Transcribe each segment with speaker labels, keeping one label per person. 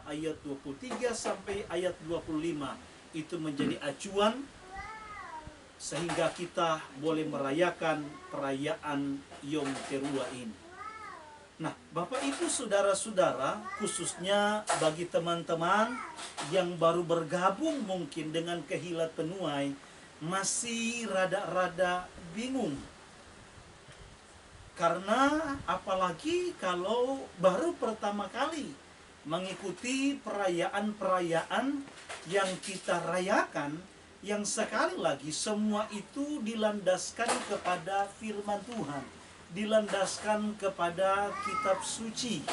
Speaker 1: 3 ayat 23 sampai ayat 25 itu menjadi acuan sehingga kita boleh merayakan perayaan Yom Teruah ini. Nah, Bapak Ibu Saudara-saudara, khususnya bagi teman-teman yang baru bergabung mungkin dengan Kehilat Penuai, masih rada-rada bingung. Karena apalagi kalau baru pertama kali mengikuti perayaan-perayaan yang kita rayakan, yang sekali lagi semua itu dilandaskan kepada firman Tuhan, dilandaskan kepada kitab suci.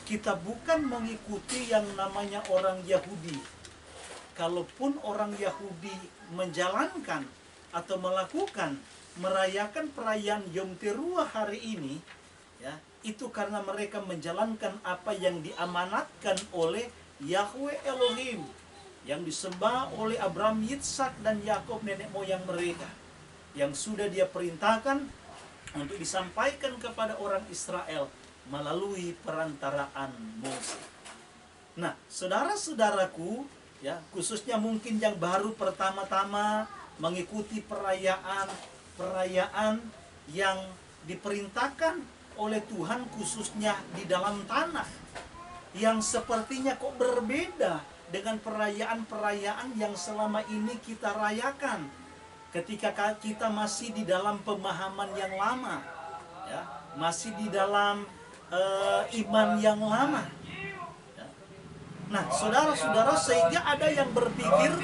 Speaker 1: Kita bukan mengikuti yang namanya orang Yahudi. Kalaupun orang Yahudi menjalankan atau melakukan merayakan perayaan Yom Teruah hari ini, ya, itu karena mereka menjalankan apa yang diamanatkan oleh Yahweh Elohim, yang disembah oleh Abraham, Yitzhak, dan Yakub nenek moyang mereka, yang sudah dia perintahkan untuk disampaikan kepada orang Israel melalui perantaraan Moses. Nah, saudara-saudaraku, ya, khususnya mungkin yang baru pertama-tama mengikuti perayaan yang diperintahkan oleh Tuhan, khususnya di dalam tanah, yang sepertinya kok berbeda dengan perayaan-perayaan yang selama ini kita rayakan ketika kita masih di dalam pemahaman yang lama, ya, masih di dalam iman yang lama. Ya. Nah, saudara-saudara, sehingga ada yang berpikir,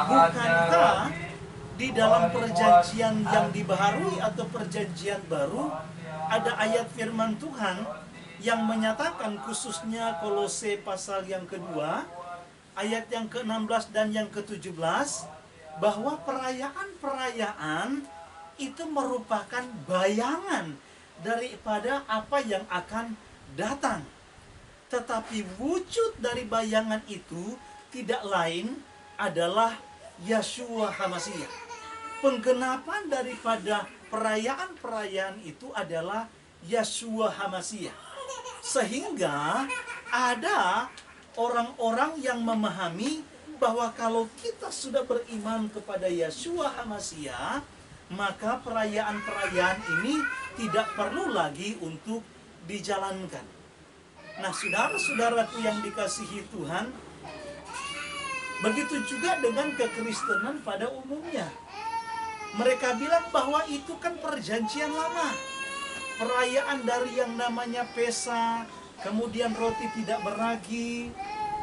Speaker 1: bukankah di dalam perjanjian yang dibaharui atau perjanjian baru ada ayat firman Tuhan yang menyatakan, khususnya Kolose pasal yang kedua ayat yang ke-16 dan yang ke-17, bahwa perayaan-perayaan itu merupakan bayangan daripada apa yang akan datang. Tetapi wujud dari bayangan itu tidak lain adalah Yeshua HaMashiach. Penggenapan daripada perayaan-perayaan itu adalah Yeshua HaMashiach. Sehingga ada orang-orang yang memahami bahwa kalau kita sudah beriman kepada Yeshua HaMashiach, maka perayaan-perayaan ini tidak perlu lagi untuk dijalankan. Nah, saudara-saudaraku yang dikasihi Tuhan, begitu juga dengan kekristenan pada umumnya. Mereka bilang bahwa itu kan perjanjian lama. Perayaan dari yang namanya Pesa, kemudian roti tidak beragi,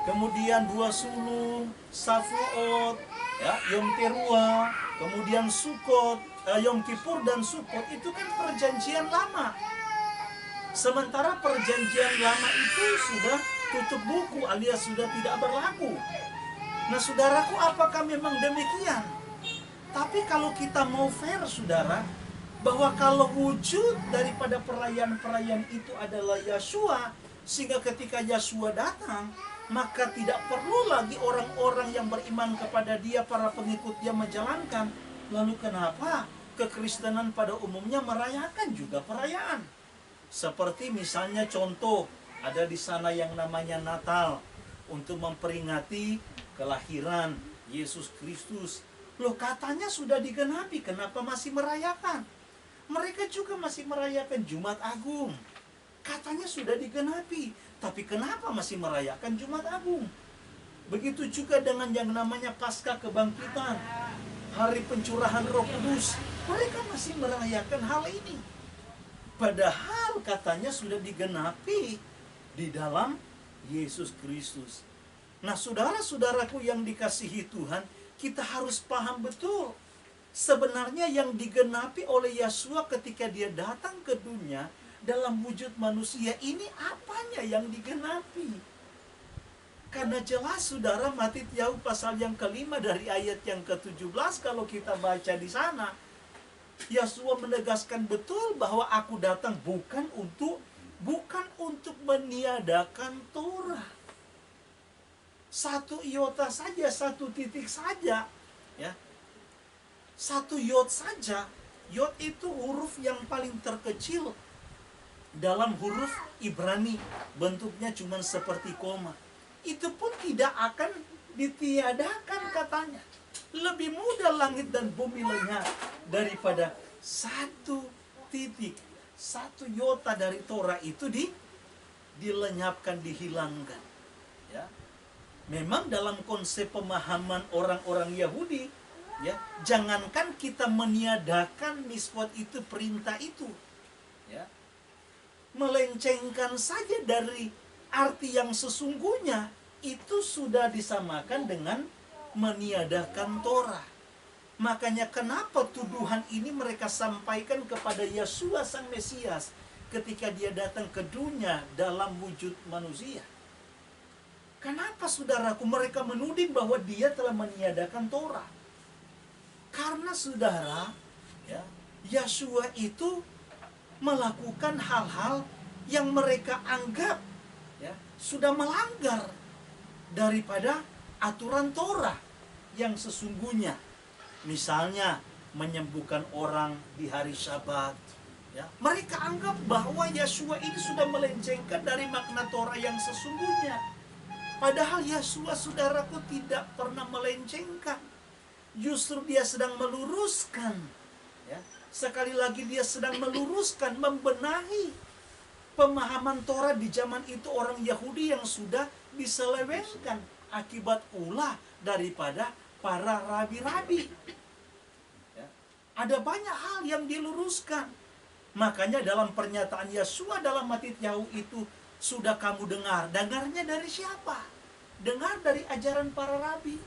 Speaker 1: kemudian 2 sulung, Shavuot, ya, Yom Teruah, kemudian Sukkot, Yom Kippur dan Sukkot, itu kan perjanjian lama. Sementara perjanjian lama itu sudah tutup buku alias sudah tidak berlaku. Nah, saudaraku, apakah memang demikian? Tapi kalau kita mau fair, saudara, bahwa kalau wujud daripada perayaan-perayaan itu adalah Yeshua, sehingga ketika Yeshua datang, maka tidak perlu lagi orang-orang yang beriman kepada dia, para pengikutnya menjalankan. Lalu kenapa kekristenan pada umumnya merayakan juga perayaan? Seperti misalnya contoh, ada di sana yang namanya Natal, untuk memperingati kelahiran Yesus Kristus. Loh, katanya sudah digenapi, kenapa masih merayakan? Mereka juga masih merayakan Jumat Agung. Katanya sudah digenapi, tapi kenapa masih merayakan Jumat Agung? Begitu juga dengan yang namanya Paskah Kebangkitan, Hari Pencurahan Roh Kudus. Mereka masih merayakan hal ini. Padahal katanya sudah digenapi di dalam Yesus Kristus. Nah, saudara-saudaraku yang dikasihi Tuhan, kita harus paham betul. Sebenarnya yang digenapi oleh Yeshua ketika dia datang ke dunia dalam wujud manusia ini, apanya yang digenapi? Karena jelas, saudara, Matius pasal yang ke-5 dari ayat yang ke-17, kalau kita baca di sana, Yeshua menegaskan betul bahwa aku datang bukan untuk meniadakan Torah. Satu iota saja, satu titik saja, ya. Satu yod saja. Yod itu huruf yang paling terkecil dalam huruf Ibrani, bentuknya cuma seperti koma. Itu pun tidak akan ditiadakan katanya. Lebih mudah langit dan bumi lenyap daripada satu titik, satu iota dari Torah itu dilenyapkan, dihilangkan. Ya. Memang dalam konsep pemahaman orang-orang Yahudi, ya, jangankan kita meniadakan miswat itu, perintah itu, ya, melencengkan saja dari arti yang sesungguhnya, itu sudah disamakan dengan meniadakan Torah. Makanya kenapa tuduhan ini mereka sampaikan kepada Yeshua sang Mesias ketika dia datang ke dunia dalam wujud manusia. Kenapa saudaraku mereka menuding bahwa dia telah meniadakan Torah? Karena saudara, ya, Yeshua itu melakukan hal-hal yang mereka anggap, ya, sudah melanggar daripada aturan Torah yang sesungguhnya. Misalnya menyembuhkan orang di hari Sabat, ya. Mereka anggap bahwa Yeshua ini sudah melencengkan dari makna Torah yang sesungguhnya. Padahal Yeshua, saudaraku, tidak pernah melencengkan. Justru dia sedang meluruskan, ya. Sekali lagi dia sedang meluruskan, membenahi pemahaman Torah di zaman itu orang Yahudi yang sudah diselewengkan akibat ulah daripada para rabi-rabi. Ya. Ada banyak hal yang diluruskan. Makanya dalam pernyataan Yeshua dalam Mattityahu itu, sudah kamu dengar. Dengarnya dari siapa? Dengar dari ajaran para rabi.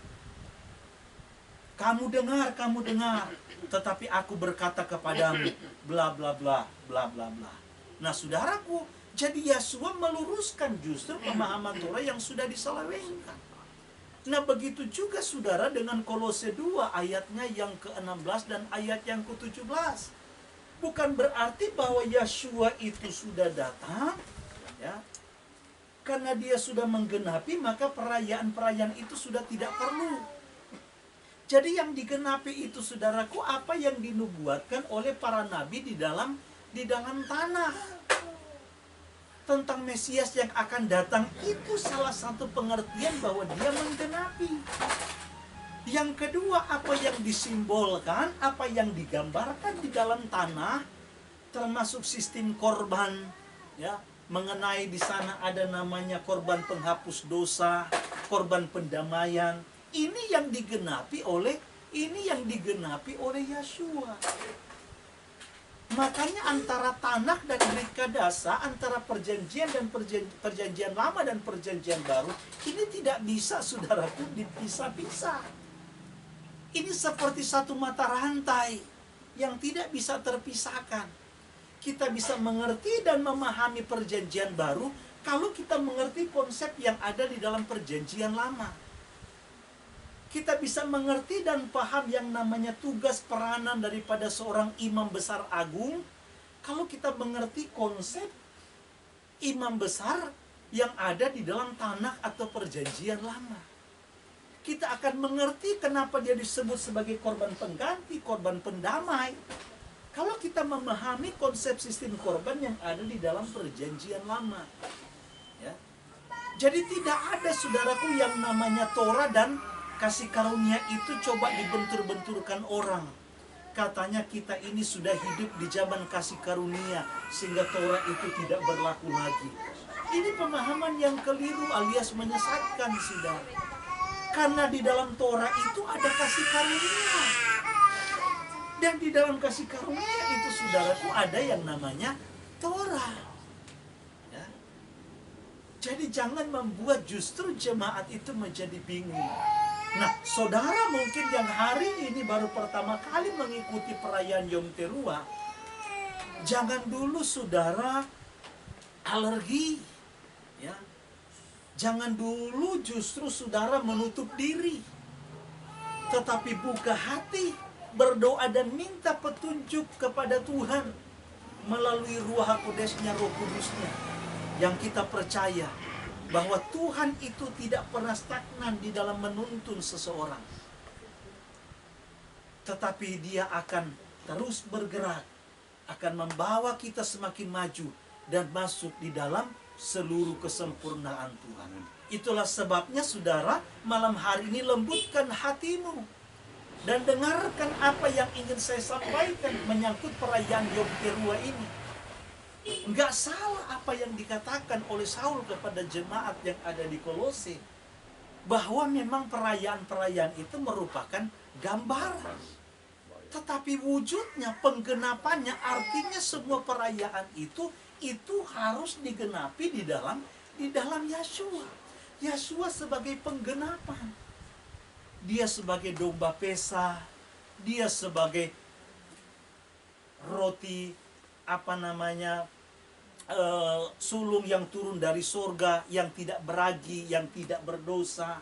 Speaker 1: Kamu dengar. Tetapi aku berkata kepadamu, bla bla bla, bla bla bla. Nah saudaraku, jadi Yeshua meluruskan justru pemahaman Torah yang sudah diselewengkan. Nah begitu juga saudara dengan Kolose 2 ayatnya yang ke-16 dan ayat yang ke-17. Bukan berarti bahwa Yeshua itu sudah datang, ya, karena dia sudah menggenapi, maka perayaan-perayaan itu sudah tidak perlu. Jadi yang digenapi itu saudaraku apa yang dinubuatkan oleh para nabi di dalam tanah tentang Mesias yang akan datang. Itu salah satu pengertian bahwa dia menggenapi. Yang kedua, apa yang disimbolkan, apa yang digambarkan di dalam tanah, termasuk sistem korban, ya, mengenai di sana ada namanya korban penghapus dosa, korban pendamaian. Ini yang digenapi oleh Yeshua. Makanya antara tanah dan Brit Kadasa, antara perjanjian dan perjanjian lama dan perjanjian baru, ini tidak bisa saudaraku dipisah-pisah. Ini seperti satu mata rantai yang tidak bisa terpisahkan. Kita bisa mengerti dan memahami perjanjian baru kalau kita mengerti konsep yang ada di dalam perjanjian lama. Kita bisa mengerti dan paham yang namanya tugas peranan daripada seorang imam besar agung kalau kita mengerti konsep imam besar yang ada di dalam tanah atau perjanjian lama. Kita akan mengerti kenapa dia disebut sebagai korban pengganti, korban pendamai, kalau kita memahami konsep sistem korban yang ada di dalam perjanjian lama. Ya. Jadi tidak ada saudaraku yang namanya Torah dan kasih karunia itu coba dibentur-benturkan orang. Katanya kita ini sudah hidup di zaman kasih karunia sehingga Torah itu tidak berlaku lagi. Ini pemahaman yang keliru alias menyesatkan saudara. Karena di dalam Torah itu ada kasih karunia. Dan di dalam kasih karunia itu saudaraku ada yang namanya Torah. Ya. Jadi jangan membuat justru jemaat itu menjadi bingung. Nah, saudara mungkin yang hari ini baru pertama kali mengikuti perayaan Yom Teruah, jangan dulu saudara alergi, ya. Jangan dulu justru saudara menutup diri, tetapi buka hati, berdoa dan minta petunjuk kepada Tuhan melalui Ruach HaKodesnya, Roh Kudusnya, yang kita percaya bahwa Tuhan itu tidak pernah stagnan di dalam menuntun seseorang, tetapi dia akan terus bergerak, akan membawa kita semakin maju dan masuk di dalam seluruh kesempurnaan Tuhan. Itulah sebabnya saudara, malam hari ini lembutkan hatimu dan dengarkan apa yang ingin saya sampaikan menyangkut perayaan Yom Teruah ini. Enggak salah apa yang dikatakan oleh Saul kepada jemaat yang ada di Kolose, bahwa memang perayaan-perayaan itu merupakan gambaran. Tetapi wujudnya, penggenapannya, artinya semua perayaan itu harus digenapi di dalam Yeshua. Yeshua sebagai penggenapan. Dia sebagai domba Pesah, dia sebagai roti sulung yang turun dari sorga, yang tidak beragi, yang tidak berdosa.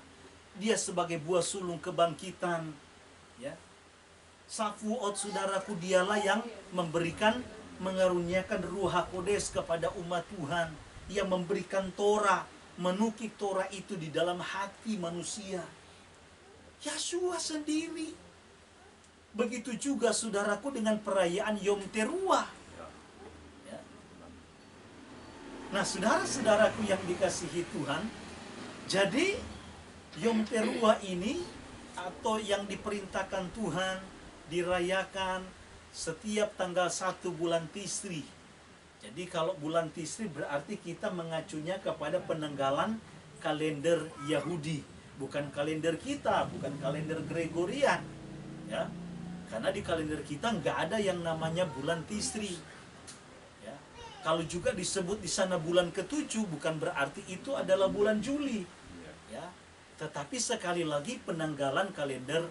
Speaker 1: Dia sebagai buah sulung kebangkitan. Ya. Shavuot, saudaraku, dialah yang mengaruniakan Ruh HaKodes kepada umat Tuhan, yang memberikan Torah, menukik Torah itu di dalam hati manusia. Yeshua sendiri. Begitu juga saudaraku dengan perayaan Yom Teruah. Ya. Nah, saudara-saudaraku yang dikasihi Tuhan, jadi Yom Teruah ini atau yang diperintahkan Tuhan dirayakan setiap tanggal 1 bulan Tisri. Jadi kalau bulan Tisri berarti kita mengacunya kepada penanggalan kalender Yahudi, bukan kalender kita, bukan kalender Gregorian, ya. Karena di kalender kita nggak ada yang namanya bulan Tisri. Ya. Kalau juga disebut di sana bulan ke-7, bukan berarti itu adalah bulan Juli, ya. Tetapi sekali lagi penanggalan kalender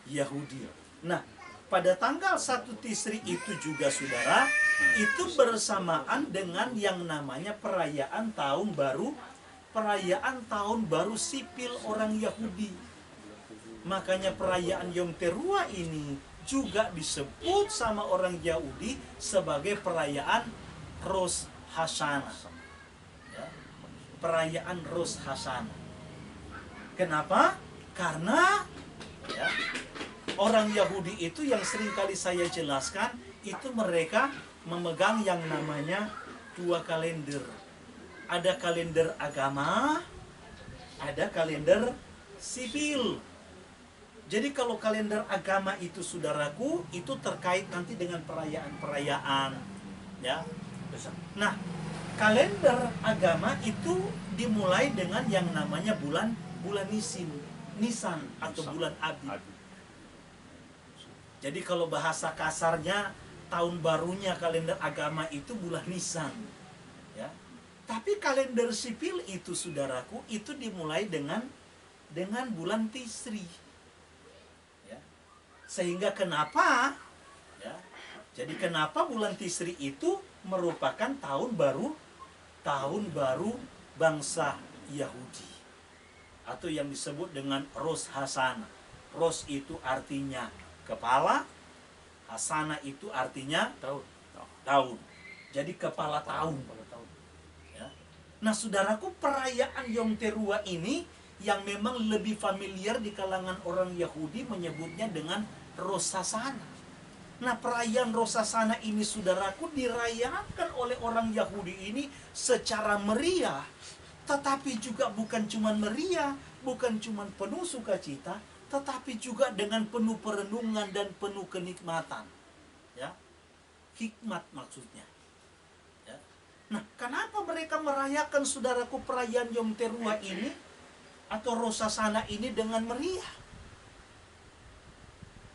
Speaker 1: Yahudi. Nah, pada tanggal 1 Tisri itu juga saudara, itu bersamaan dengan yang namanya perayaan tahun baru sipil orang Yahudi. Makanya perayaan Yom Teruah ini juga disebut sama orang Yahudi sebagai perayaan Rosh Hashanah. Ya, perayaan Rosh Hashanah. Kenapa? Karena ya, orang Yahudi itu yang sering kali saya jelaskan, itu mereka memegang yang namanya 2 kalender. Ada kalender agama, ada kalender sipil. Jadi kalau kalender agama itu saudaraku, itu terkait nanti dengan perayaan-perayaan. Ya. Nah, kalender agama itu dimulai dengan yang namanya bulan Nisan atau bulan Abib. Jadi kalau bahasa kasarnya, tahun barunya kalender agama itu bulan Nisan. Ya. Tapi kalender sipil itu saudaraku, itu dimulai dengan bulan Tisri. Ya. Sehingga kenapa? Ya. Jadi kenapa bulan Tisri itu merupakan tahun baru bangsa Yahudi. Atau yang disebut dengan Rosh Hashanah. Rosh itu artinya kepala, Hasana itu artinya tahun. Jadi kepala tahun. Ya. Nah, saudaraku, perayaan Yom Teruah ini yang memang lebih familiar di kalangan orang Yahudi menyebutnya dengan Rosh Hashanah. Nah, perayaan Rosh Hashanah ini saudaraku dirayakan oleh orang Yahudi ini secara meriah, tetapi juga bukan cuma meriah, bukan cuma penuh sukacita, tetapi juga dengan penuh perenungan dan penuh kenikmatan. Ya. Hikmat maksudnya. Ya. Nah, kenapa mereka merayakan saudaraku perayaan Yom Teruah ini atau Rosh Hashanah ini dengan meriah?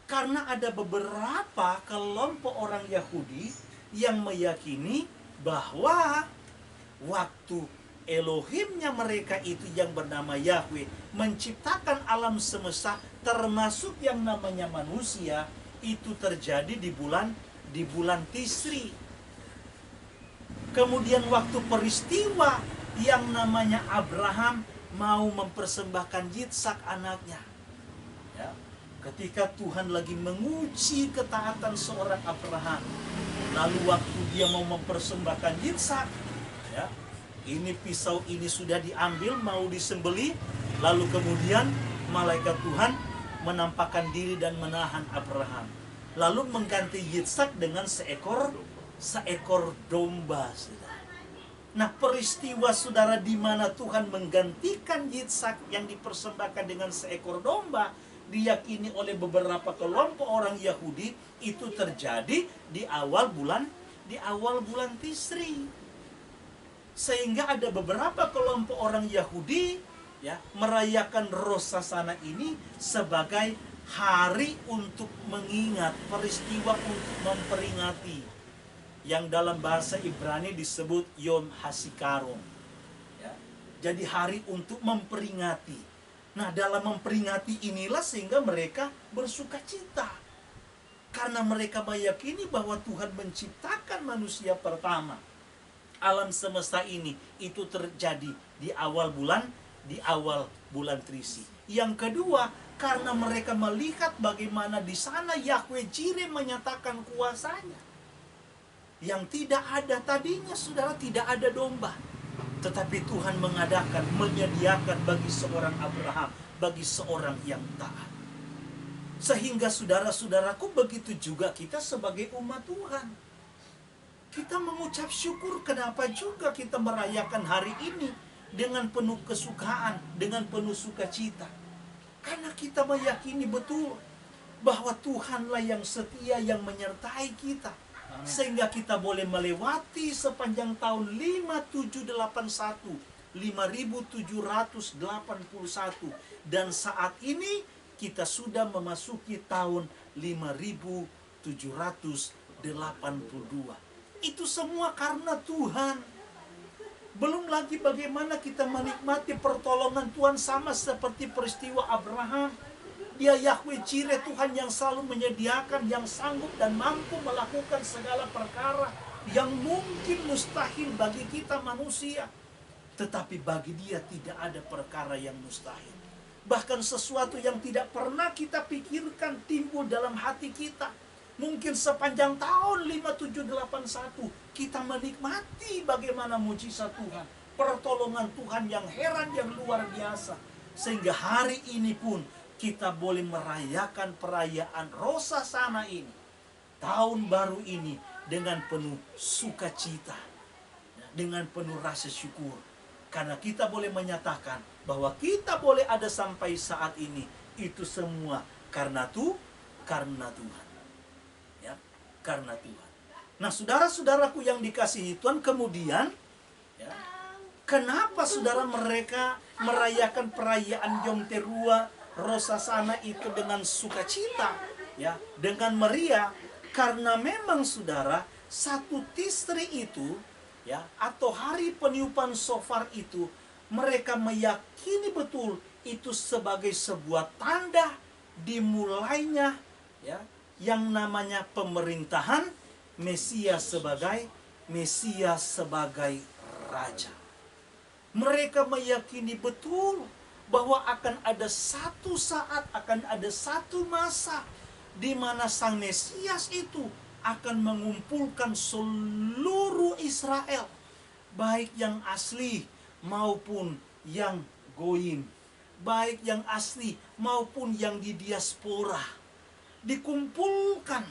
Speaker 1: Karena ada beberapa kelompok orang Yahudi yang meyakini bahwa waktu Elohimnya mereka itu yang bernama Yahweh menciptakan alam semesta termasuk yang namanya manusia, itu terjadi di bulan Tisri. Kemudian waktu peristiwa yang namanya Abraham mau mempersembahkan Yitsak anaknya, ya, ketika Tuhan lagi menguji ketaatan seorang Abraham, lalu waktu dia mau mempersembahkan Yitsak, ya, ini pisau ini sudah diambil mau disembelih, lalu kemudian malaikat Tuhan menampakkan diri dan menahan Abraham, lalu mengganti Yitsak dengan seekor domba. Nah, peristiwa saudara di mana Tuhan menggantikan Yitzhak yang dipersembahkan dengan seekor domba diyakini oleh beberapa kelompok orang Yahudi itu terjadi di awal bulan Tisri. Sehingga ada beberapa kelompok orang Yahudi ya merayakan Rosh Hashanah ini sebagai hari untuk mengingat, peristiwa untuk memperingati, yang dalam bahasa Ibrani disebut Yom Hasikaron. Ya. Jadi hari untuk memperingati. Nah, dalam memperingati inilah sehingga mereka bersuka cita. Karena mereka meyakini bahwa Tuhan menciptakan manusia pertama. Alam semesta ini itu terjadi di awal bulan Trisi. Yang kedua, karena mereka melihat bagaimana di sana Yahweh Jireh menyatakan kuasanya. Yang tidak ada tadinya, saudara, tidak ada domba. Tetapi Tuhan menyediakan bagi seorang Abraham, bagi seorang yang taat. Sehingga saudara-saudaraku, begitu juga kita sebagai umat Tuhan. Kita mengucap syukur kenapa juga kita merayakan hari ini dengan penuh kesukaan, dengan penuh sukacita. Karena kita meyakini betul bahwa Tuhanlah yang setia, yang menyertai kita. Sehingga kita boleh melewati sepanjang tahun 5781 dan saat ini kita sudah memasuki tahun 5782. Itu semua karena Tuhan. Belum lagi bagaimana kita menikmati pertolongan Tuhan, sama seperti peristiwa Abraham. Dia Yahweh Jireh, Tuhan yang selalu menyediakan, yang sanggup dan mampu melakukan segala perkara yang mungkin mustahil bagi kita manusia. Tetapi bagi Dia tidak ada perkara yang mustahil. Bahkan sesuatu yang tidak pernah kita pikirkan timbul dalam hati kita. Mungkin sepanjang tahun 5781 kita menikmati bagaimana mujizat Tuhan, pertolongan Tuhan yang heran, yang luar biasa. Sehingga hari ini pun kita boleh merayakan perayaan Rosh Hashanah ini, tahun baru ini, dengan penuh sukacita, dengan penuh rasa syukur. Karena kita boleh menyatakan bahwa kita boleh ada sampai saat ini, itu semua karena Tuhan. Ya, karena Tuhan. Nah, saudara-saudaraku yang dikasihi Tuhan, kemudian ya, kenapa saudara mereka merayakan perayaan Yom Teruah, Rosh Hashanah itu dengan sukacita, ya, dengan meriah? Karena memang saudara, satu Tisri itu, ya, atau hari peniupan shofar itu, mereka meyakini betul itu sebagai sebuah tanda dimulainya, ya, yang namanya pemerintahan Mesias sebagai raja. Mereka meyakini betul bahwa akan ada satu saat, akan ada satu masa di mana Sang Mesias itu akan mengumpulkan seluruh Israel, baik yang asli maupun yang goim, baik yang asli maupun yang di diaspora, dikumpulkan,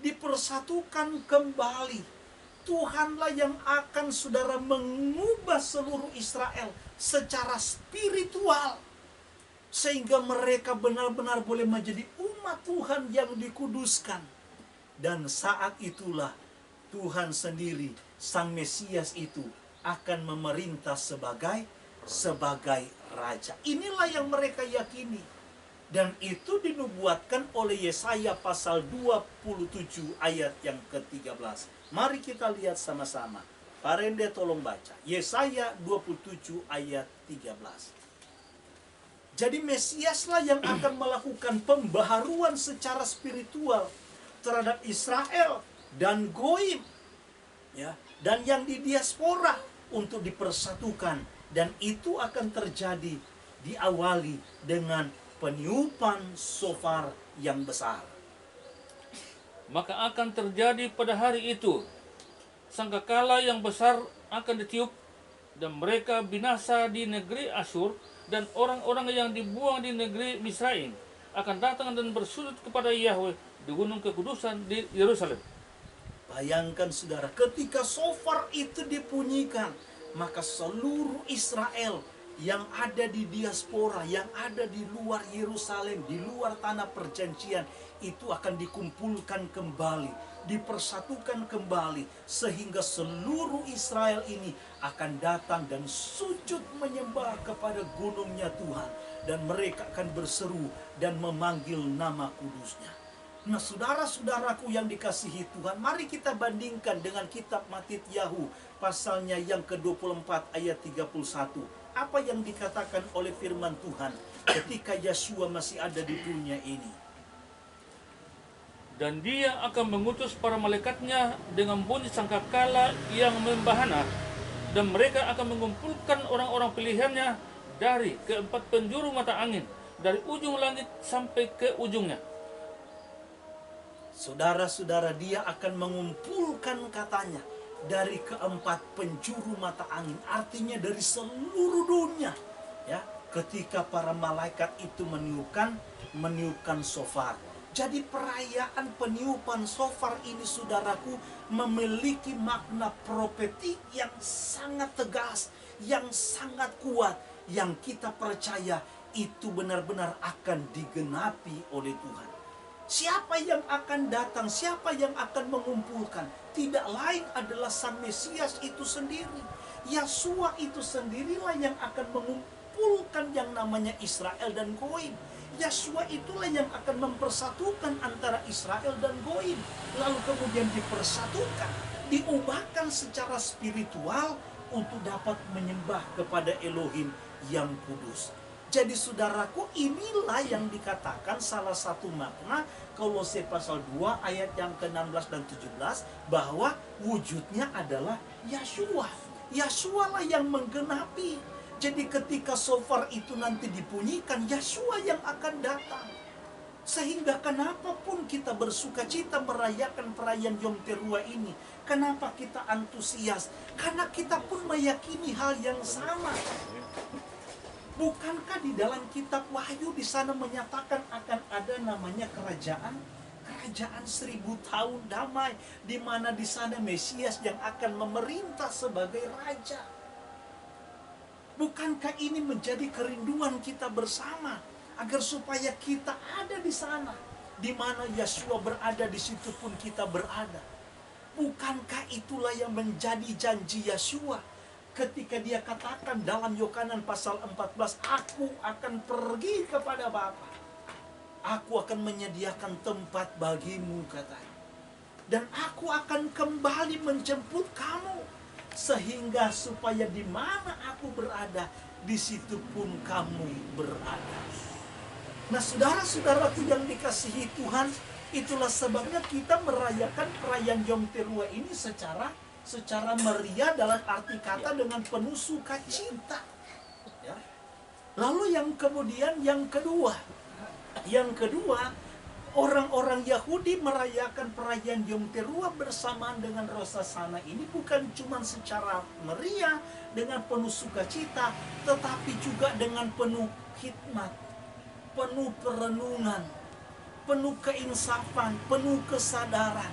Speaker 1: dipersatukan kembali. Tuhanlah yang akan saudara mengubah seluruh Israel secara spiritual, sehingga mereka benar-benar boleh menjadi umat Tuhan yang dikuduskan. Dan saat itulah Tuhan sendiri, Sang Mesias itu, akan memerintah sebagai raja. Inilah yang mereka yakini. Dan itu dinubuatkan oleh Yesaya pasal 27 ayat yang ke-13. Mari kita lihat sama-sama. Pak Rende tolong baca. Yesaya 27 ayat 13. Jadi Mesiaslah yang akan melakukan pembaharuan secara spiritual terhadap Israel dan Goim, ya, dan yang di diaspora untuk dipersatukan. Dan itu akan terjadi diawali dengan peniupan shofar yang besar.
Speaker 2: Maka akan terjadi pada hari itu, sangkakala yang besar akan ditiup, dan mereka binasa di negeri Asyur, dan orang-orang yang dibuang di negeri Misraim akan datang dan bersujud kepada Yahweh di gunung kekudusan di Yerusalem.
Speaker 1: Bayangkan saudara, ketika shofar itu dibunyikan, maka seluruh Israel yang ada di diaspora, yang ada di luar Yerusalem, di luar tanah perjanjian, itu akan dikumpulkan kembali, dipersatukan kembali, sehingga seluruh Israel ini akan datang dan sujud menyembah kepada gunungnya Tuhan, dan mereka akan berseru dan memanggil nama kudusnya. Nah, saudara-saudaraku yang dikasihi Tuhan, mari kita bandingkan dengan kitab Mattityahu pasalnya yang ke-24 ayat 31. Apa yang dikatakan oleh firman Tuhan ketika Yeshua masih ada di dunia ini?
Speaker 2: Dan dia akan mengutus para malaikatnya dengan bunyi sangkakala yang membahana, dan mereka akan mengumpulkan orang-orang pilihannya dari keempat penjuru mata angin, dari ujung langit sampai ke ujungnya.
Speaker 1: Saudara-saudara, dia akan mengumpulkan katanya dari keempat penjuru mata angin, artinya dari seluruh dunia, ya, ketika para malaikat itu meniupkan shofar. Jadi perayaan peniupan shofar ini, saudaraku, memiliki makna profetik yang sangat tegas, yang sangat kuat, yang kita percaya itu benar-benar akan digenapi oleh Tuhan. Siapa yang akan datang, siapa yang akan mengumpulkan? Tidak lain adalah Sang Mesias itu sendiri. Yeshua itu sendirilah yang akan mengumpulkan yang namanya Israel dan Goim. Yeshua itulah yang akan mempersatukan antara Israel dan Goim. Lalu kemudian dipersatukan, diubahkan secara spiritual untuk dapat menyembah kepada Elohim yang kudus. Jadi saudaraku, inilah yang dikatakan salah satu makna Kolose pasal 2 ayat yang ke-16 dan 17, bahwa wujudnya adalah Yeshua. Yeshua lah yang menggenapi. Jadi ketika shofar itu nanti dibunyikan, Yeshua yang akan datang. Sehingga kenapa pun kita bersuka cita merayakan perayaan Yom Teruah ini. Kenapa kita antusias? Karena kita pun meyakini hal yang sama. Bukankah di dalam kitab Wahyu di sana menyatakan akan ada namanya kerajaan 1000 tahun damai, di mana di sana Mesias yang akan memerintah sebagai raja. Bukankah ini menjadi kerinduan kita bersama agar supaya kita ada di sana, di mana Yeshua berada, di situ pun kita berada. Bukankah itulah yang menjadi janji Yeshua ketika dia katakan dalam Yohanan pasal 14, aku akan pergi kepada Bapa, aku akan menyediakan tempat bagimu, katanya, dan aku akan kembali menjemput kamu, sehingga supaya di mana aku berada, di situ pun kamu berada. Nah, saudara-saudaraku yang dikasihi Tuhan, itulah sebabnya kita merayakan perayaan Yom Teruah ini secara meriah, dalam arti kata dengan penuh sukacita, ya. Lalu yang kedua, orang-orang Yahudi merayakan perayaan Yom Teruah bersamaan dengan Rosh Hashanah ini bukan cuma secara meriah dengan penuh sukacita, tetapi juga dengan penuh hikmat, penuh perenungan, penuh keinsafan, penuh kesadaran.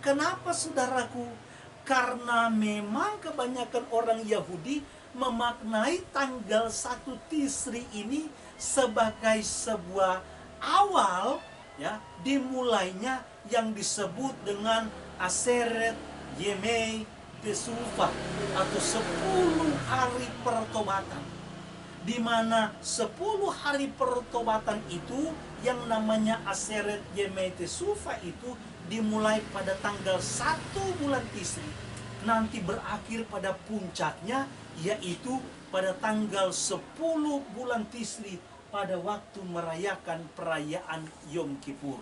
Speaker 1: Kenapa, saudaraku? Karena memang kebanyakan orang Yahudi memaknai tanggal 1 Tisri ini sebagai sebuah awal, ya, dimulainya yang disebut dengan Aseret Yemei Teshuva, atau 10 hari pertobatan, di mana 10 hari pertobatan itu yang namanya Aseret Yemei Teshuva itu dimulai pada tanggal 1 bulan Tisri, nanti berakhir pada puncaknya, yaitu pada tanggal 10 bulan Tisri, pada waktu merayakan perayaan Yom Kippur.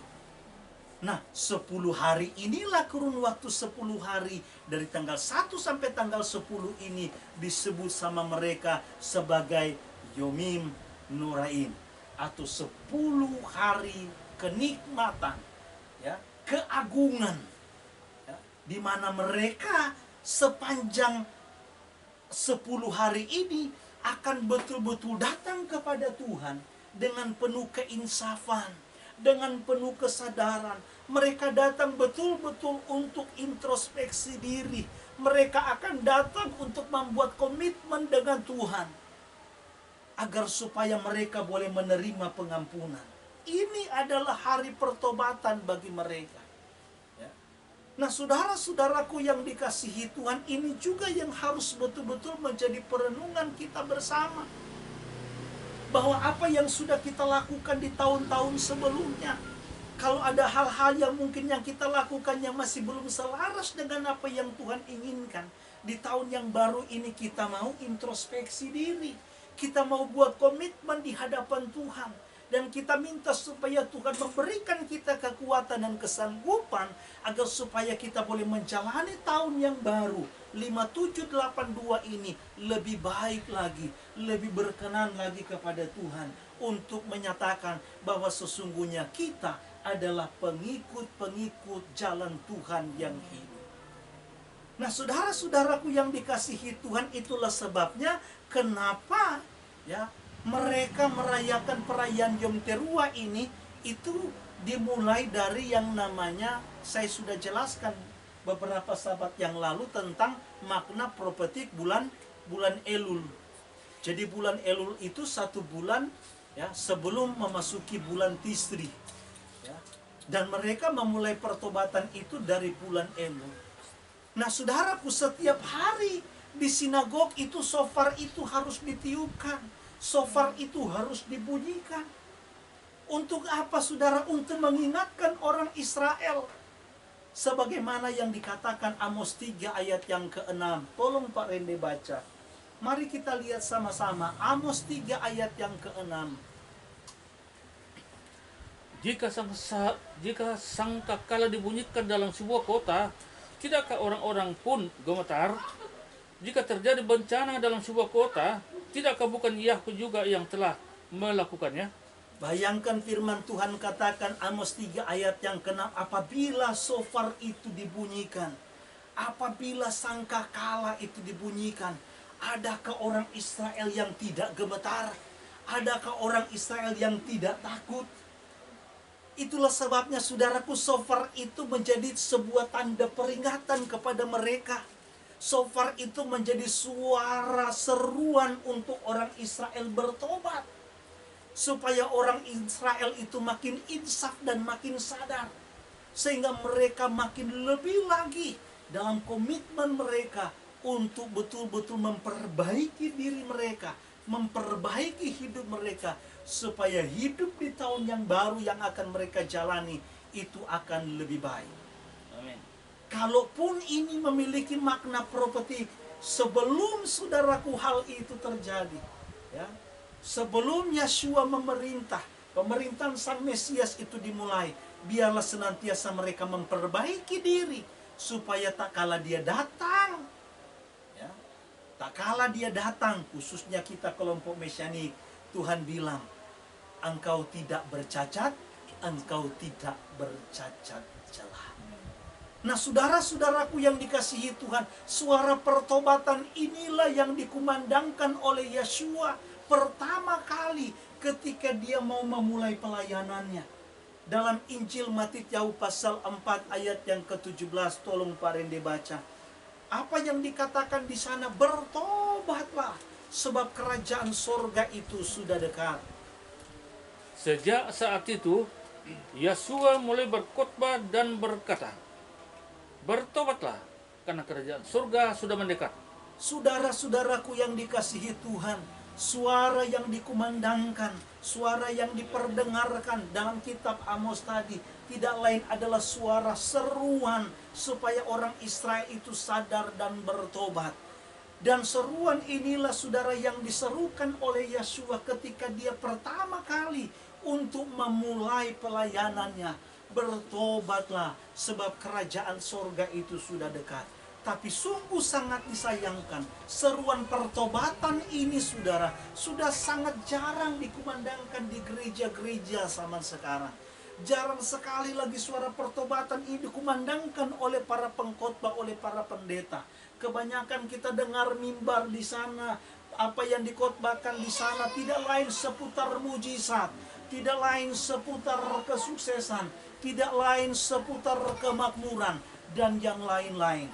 Speaker 1: Nah, 10 hari inilah kurun waktu 10 hari dari tanggal 1 sampai tanggal 10 ini disebut sama mereka sebagai Yomim Noraim, atau 10 hari kenikmatan, ya, keagungan, ya, di mana mereka sepanjang 10 hari ini akan betul-betul datang kepada Tuhan dengan penuh keinsafan, dengan penuh kesadaran. Mereka datang betul-betul untuk introspeksi diri, mereka akan datang untuk membuat komitmen dengan Tuhan, agar supaya mereka boleh menerima pengampunan. Ini adalah hari pertobatan bagi mereka. Ya. Nah, saudara-saudaraku yang dikasihi Tuhan, ini juga yang harus betul-betul menjadi perenungan kita bersama. Bahwa apa yang sudah kita lakukan di tahun-tahun sebelumnya, kalau ada hal-hal yang mungkin yang kita lakukan yang masih belum selaras dengan apa yang Tuhan inginkan, di tahun yang baru ini kita mau introspeksi diri. Kita mau buat komitmen di hadapan Tuhan. Dan kita minta supaya Tuhan memberikan kita kekuatan dan kesanggupan agar supaya kita boleh menjalani tahun yang baru 5782 ini lebih baik lagi, lebih berkenan lagi kepada Tuhan, untuk menyatakan bahwa sesungguhnya kita adalah pengikut-pengikut jalan Tuhan yang hidup. Nah, saudara-saudaraku yang dikasihi Tuhan, itulah sebabnya kenapa ya mereka merayakan perayaan Yom Teruah ini. Itu dimulai dari yang namanya, saya sudah jelaskan beberapa sahabat yang lalu tentang makna prophetik bulan Elul. Jadi bulan Elul itu satu bulan ya sebelum memasuki bulan Tisri. Ya. Dan mereka memulai pertobatan itu dari bulan Elul. Nah, saudaraku, setiap hari di sinagog itu shofar itu harus ditiupkan. Shofar itu harus dibunyikan. Untuk apa, saudara? Untuk mengingatkan orang Israel. Sebagaimana yang dikatakan Amos 3 ayat yang ke-6. Tolong Pak Rende baca. Mari kita lihat sama-sama. Amos 3 ayat yang ke-6.
Speaker 2: Jika sangkakala dibunyikan dalam sebuah kota, tidakkah orang-orang pun gemetar? Jika terjadi bencana dalam sebuah kota, tidakkah bukan Yahweh juga yang telah melakukannya?
Speaker 1: Bayangkan firman Tuhan katakan Amos 3 ayat yang ke-6. Apabila shofar itu dibunyikan, apabila sangkakala itu dibunyikan, adakah orang Israel yang tidak gemetar? Adakah orang Israel yang tidak takut? Itulah sebabnya, saudaraku, shofar itu menjadi sebuah tanda peringatan kepada mereka. Shofar itu menjadi suara seruan untuk orang Israel bertobat, supaya orang Israel itu makin insaf dan makin sadar, sehingga mereka makin lebih lagi dalam komitmen mereka untuk betul-betul memperbaiki diri mereka, memperbaiki hidup mereka, supaya hidup di tahun yang baru yang akan mereka jalani itu akan lebih baik.
Speaker 2: Amin.
Speaker 1: Kalaupun ini memiliki makna prophetik, sebelum saudaraku hal itu terjadi, ya, sebelum Yeshua memerintah, pemerintahan Sang Mesias itu dimulai, biarlah senantiasa mereka memperbaiki diri, supaya tak kala dia datang, ya, tak kala dia datang, khususnya kita kelompok Mesianik, Tuhan bilang, engkau tidak bercacat, engkau tidak bercacat celah. Nah, saudara-saudaraku yang dikasihi Tuhan, suara pertobatan inilah yang dikumandangkan oleh Yeshua pertama kali ketika dia mau memulai pelayanannya. Dalam Injil Matius pasal 4 ayat yang ke-17, tolong Pak Rende baca. Apa yang dikatakan di sana? Bertobatlah, sebab kerajaan sorga itu sudah dekat.
Speaker 2: Sejak saat itu, Yeshua mulai berkhotbah dan berkata, bertobatlah, karena kerajaan surga sudah mendekat.
Speaker 1: Saudara-saudaraku yang dikasihi Tuhan, suara yang dikumandangkan, suara yang diperdengarkan dalam kitab Amos tadi, tidak lain adalah suara seruan supaya orang Israel itu sadar dan bertobat. Dan seruan inilah, saudara, yang diserukan oleh Yeshua ketika dia pertama kali untuk memulai pelayanannya. Bertobatlah, sebab kerajaan sorga itu sudah dekat. Tapi sungguh sangat disayangkan, seruan pertobatan ini, saudara, sudah sangat jarang dikumandangkan di gereja-gereja zaman sekarang. Jarang sekali lagi suara pertobatan ini dikumandangkan oleh para pengkhotbah, oleh para pendeta. Kebanyakan kita dengar mimbar di sana, apa yang dikhotbahkan di sana tidak lain seputar mujizat, tidak lain seputar kesuksesan, tidak lain seputar kemakmuran, dan yang lain-lain.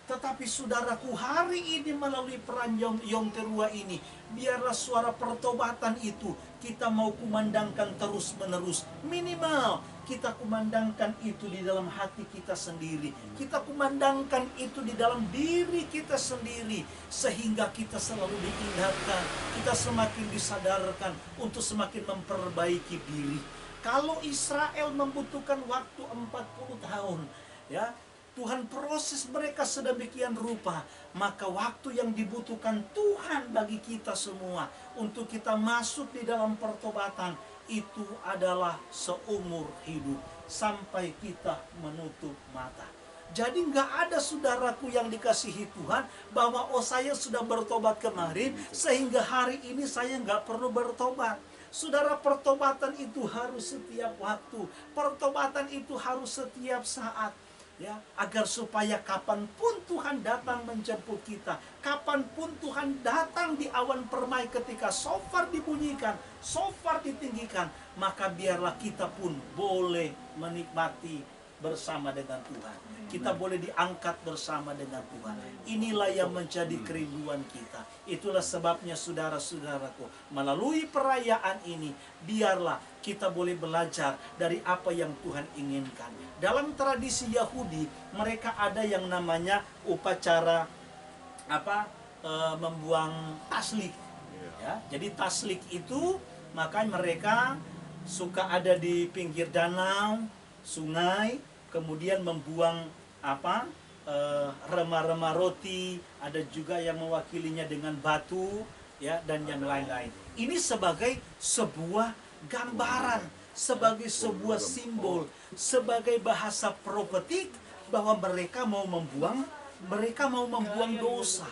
Speaker 1: Tetapi saudaraku, hari ini melalui perang Yom Teruah ini, biarlah suara pertobatan itu kita mau kumandangkan terus menerus. Minimal kita kumandangkan itu di dalam hati kita sendiri. Kita kumandangkan itu di dalam diri kita sendiri. Sehingga kita selalu diingatkan, kita semakin disadarkan untuk semakin memperbaiki diri. Kalau Israel membutuhkan waktu 40 tahun, ya, Tuhan proses mereka sedemikian rupa, maka waktu yang dibutuhkan Tuhan bagi kita semua untuk kita masuk di dalam pertobatan itu adalah seumur hidup sampai kita menutup mata. Jadi nggak ada saudaraku yang dikasihi Tuhan bahwa saya sudah bertobat kemarin sehingga hari ini saya nggak perlu bertobat. Saudara, pertobatan itu harus setiap waktu, pertobatan itu harus setiap saat. Ya, agar supaya kapanpun Tuhan datang menjemput kita, kapanpun Tuhan datang di awan permai ketika shofar dibunyikan, shofar ditinggikan, maka biarlah kita pun boleh menikmati bersama dengan Tuhan. Kita boleh diangkat bersama dengan Tuhan. Inilah yang menjadi kerinduan kita. Itulah sebabnya saudara-saudaraku, melalui perayaan ini, biarlah kita boleh belajar dari apa yang Tuhan inginkan. Dalam tradisi Yahudi, mereka ada yang namanya upacara membuang taslik. Ya, jadi taslik itu maka mereka suka ada di pinggir danau, sungai, kemudian membuang remah-remah roti, ada juga yang mewakilinya dengan batu, ya, dan yang lain-lain. Ini sebagai sebuah gambaran, sebagai sebuah simbol, sebagai bahasa profetik bahwa mereka mau membuang dosa.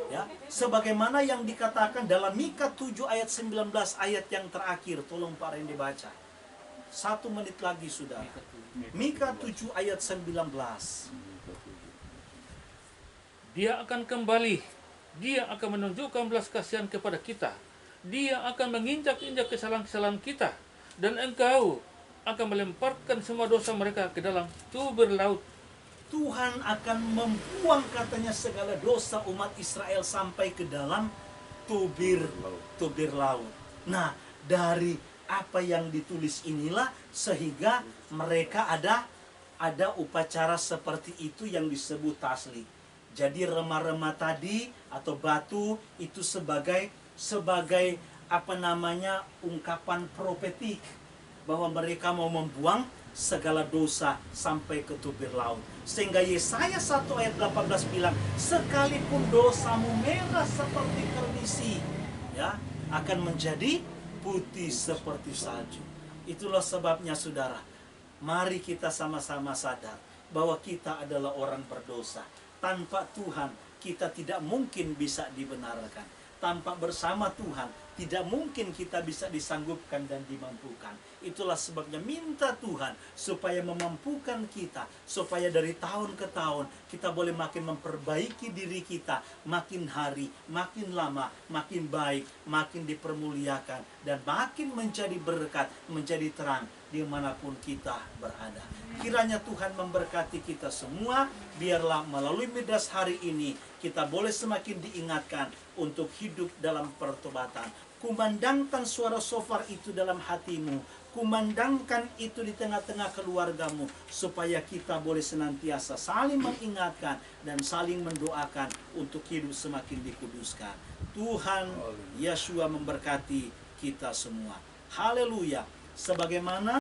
Speaker 1: Ya, sebagaimana yang dikatakan dalam Mika 7 ayat 19 ayat yang terakhir. Tolong Pak Ren dibaca. 1 menit lagi sudah. Mika 7 ayat 19.
Speaker 2: Dia akan kembali, dia akan menunjukkan belas kasihan kepada kita, dia akan menginjak-injak kesalahan-kesalahan kita, dan engkau akan melemparkan semua dosa mereka ke dalam tubir laut.
Speaker 1: Tuhan akan membuang katanya segala dosa umat Israel sampai ke dalam tubir laut. Nah, dari apa yang ditulis inilah sehingga mereka ada upacara seperti itu yang disebut taslik. Jadi remah-remah tadi atau batu itu sebagai ungkapan profetik bahwa mereka mau membuang segala dosa sampai ke tubir laut. Sehingga Yesaya 1 ayat 18 bilang, sekalipun dosamu merah seperti kerdisi, ya, akan menjadi putih seperti salju. Itulah sebabnya saudara, mari kita sama-sama sadar bahwa kita adalah orang berdosa. Tanpa Tuhan kita tidak mungkin bisa dibenarkan. Tanpa bersama Tuhan tidak mungkin kita bisa disanggupkan dan dimampukan. Itulah sebabnya minta Tuhan supaya memampukan kita, supaya dari tahun ke tahun kita boleh makin memperbaiki diri kita, makin hari, makin lama, makin baik, makin dipermuliakan, dan makin menjadi berkat, menjadi terang dimanapun kita berada. Kiranya Tuhan memberkati kita semua. Biarlah melalui Midas hari ini kita boleh semakin diingatkan untuk hidup dalam pertobatan. Kumandangkan suara shofar itu dalam hatimu, kumandangkan itu di tengah-tengah keluargamu, supaya kita boleh senantiasa saling mengingatkan dan saling mendoakan untuk hidup semakin dikuduskan. Tuhan Yeshua memberkati kita semua. Haleluya. Sebagaimana